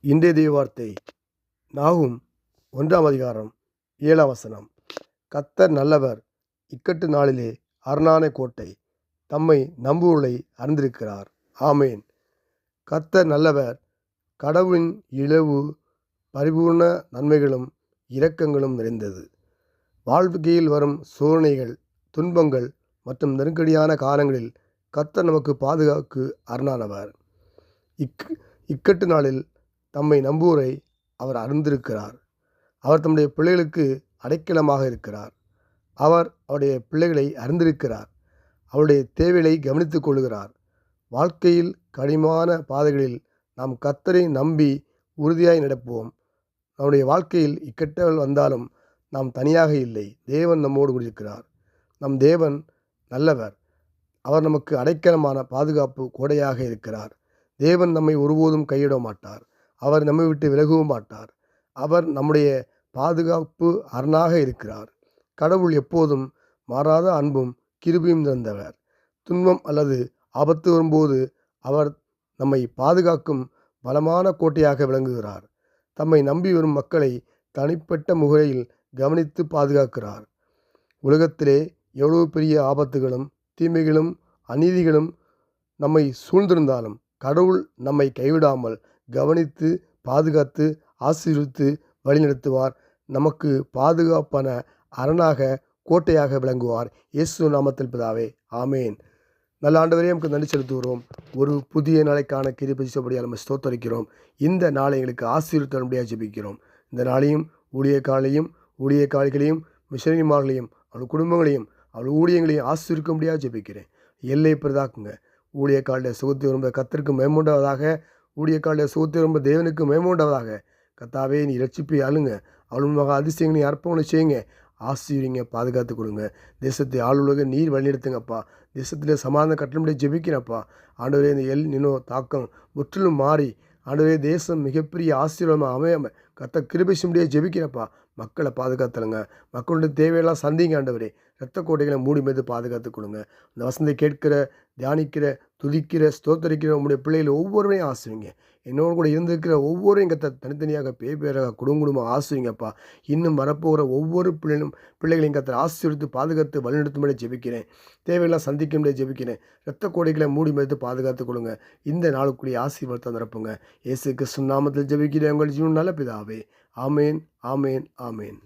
இன்றைய தெய்வ வார்த்தை நாகும் 1 கர்த்தர் நல்லவர், இக்கட்டு நாளிலே அரணான கோட்டை, தம்மை நம்புவோரை அறிந்திருக்கிறார். ஆமேன். கர்த்தர் நல்லவர். கடவுளின் இழவு பரிபூர்ண நன்மைகளும் இரக்கங்களும் நிறைந்தது. வாழ்க்கையில் வரும் சோதனைகள், துன்பங்கள் மற்றும் நெருக்கடியான காலங்களில் கர்த்தர் நமக்கு பாதுகாக்கு அரணானவர். இக்கட்டு நாளில் தம்மை நம்புவோரை அவர் அறிந்திருக்கிறார். அவர் தம்முடைய பிள்ளைகளுக்கு அடைக்கலமாக இருக்கிறார். அவர் அவருடைய பிள்ளைகளை அறிந்திருக்கிறார். அவருடைய தேவைகளை கவனித்துக் கொள்கிறார். வாழ்க்கையில் கடினமான பாதைகளில் நாம் கர்த்தரை நம்பி உறுதியாய் நடப்போம். நம்முடைய வாழ்க்கையில் இக்கட்டுகள் வந்தாலும் நாம் தனியாக இல்லை. தேவன் நம்மோடு கூடியிருக்கிறார். நம் தேவன் நல்லவர். அவர் நமக்கு அடைக்கலமான பாதுகாப்பு கோடையாக இருக்கிறார். தேவன் நம்மை ஒருபோதும் கையிட மாட்டார். அவர் நம்மை விட்டு விலகவும் மாட்டார். அவர் நம்முடைய பாதுகாப்பு அரணாக இருக்கிறார். கடவுள் எப்போதும் மாறாத அன்பும் கிருபையும் நிறைந்தவர். துன்பம் அல்லது ஆபத்து வரும்போது அவர் நம்மை பாதுகாக்கும் பலமான கோட்டையாக விளங்குகிறார். தம்மை நம்பி வரும் மக்களை தனிப்பட்ட முறையில் கவனித்து பாதுகாக்கிறார். உலகத்திலே எவ்வளவு பெரிய ஆபத்துகளும் தீமைகளும் அநீதிகளும் நம்மை சூழ்ந்திருந்தாலும் கடவுள் நம்மை கைவிடாமல் கவனித்து பாதுகாத்து ஆசீர்வதித்து வழிநடத்துவார். நமக்கு பாதுகாப்பான அரணாக கோட்டையாக விளங்குவார். இயேசு நாமத்தில் பிதாவே, ஆமேன். நல்ல ஆண்டவரே, நமக்கு நன்றி செலுத்துகிறோம். ஒரு புதிய நாளைக்கான கிருபை செய்யும்படியாக நம்ம ஸ்தோத்தரிக்கிறோம். இந்த நாளை எங்களுக்கு ஆசீர்வதிக்கும்படியாக ஜெபிக்கிறோம். இந்த நாளையும் ஊழியக்காரிகளையும் மிஷனரிமார்களையும் அவள் குடும்பங்களையும் அவள் ஊழியங்களையும் ஆசீர்வதிக்கும்படியாக ஜெபிக்கிறேன். எல்லை பிரதாக்குங்க. ஊழியக்காலுடைய சுகத்தை விரும்ப கர்த்தருக்கு மேம்படுவதாக, ஊழியக்காலுடைய சுகத்தை விரும்ப தேவனுக்கு மேம்படுவதாக. கர்த்தாவே, நீ இரட்சிப்பை ஆளுங்க. அவள் மகா அதிசயங்களை அர்ப்பணை செய்யுங்க. ஆசீர்வதிங்க, பாதுகாத்து கொடுங்க. தேசத்தை ஆளுலக நீர் வழிநடத்துங்கப்பா. தேசத்தில் சமாதான கட்டணப்படி ஜெபிக்கிறப்பா. ஆண்டவரே, இந்த நினோ தாக்கம் முற்றிலும் மாறி ஆண்டவரே தேசம் மிகப்பெரிய ஆசீர்வாதமாக அமையாமல் கர்த்தர் கிருபை செய்யும்படியாக ஜெபிக்கிறப்பா. மக்களை பாதுகாத்துலங்க. மக்களுடைய தேவையெல்லாம் சந்திங்க ஆண்டவரே. இரத்த கோட்டைகளை மூடி மீது பாதுகாத்து கொடுங்க. இந்த வசந்தை கேட்கிற, தியானிக்கிற, துதிக்கிற, ஸ்தோத்தரிக்கிற உங்களுடைய பிள்ளைகளை ஒவ்வொருவரையும் ஆசிரிங்க. என்னோடு கூட இருந்திருக்கிற ஒவ்வொருவரையும் தனித்தனியாக பேராக குடும்பமாக ஆசிரிங்கப்பா. இன்னும் வரப்போகிற ஒவ்வொரு பிள்ளைகளையும் கர்த்தர் ஆசீர்வதித்து பாதுகாத்து வழிநடத்தும்படி ஜெபிக்கிறேன். தேவையெல்லாம் சந்திக்கும்படி ஜெபிக்கிறேன். இரத்த கோடைகளை மூடி மீது பாதுகாத்து கொடுங்க. இந்த நாளுக்குரிய ஆசீர்வாதத்தை நிரப்புங்க. இயேசு கிறிஸ்து நாமத்தில் ஜெபிக்கிறேன். உங்கள் ஜீவன் நல்ல பிதாவே. ஆமேன், ஆமேன், ஆமேன்.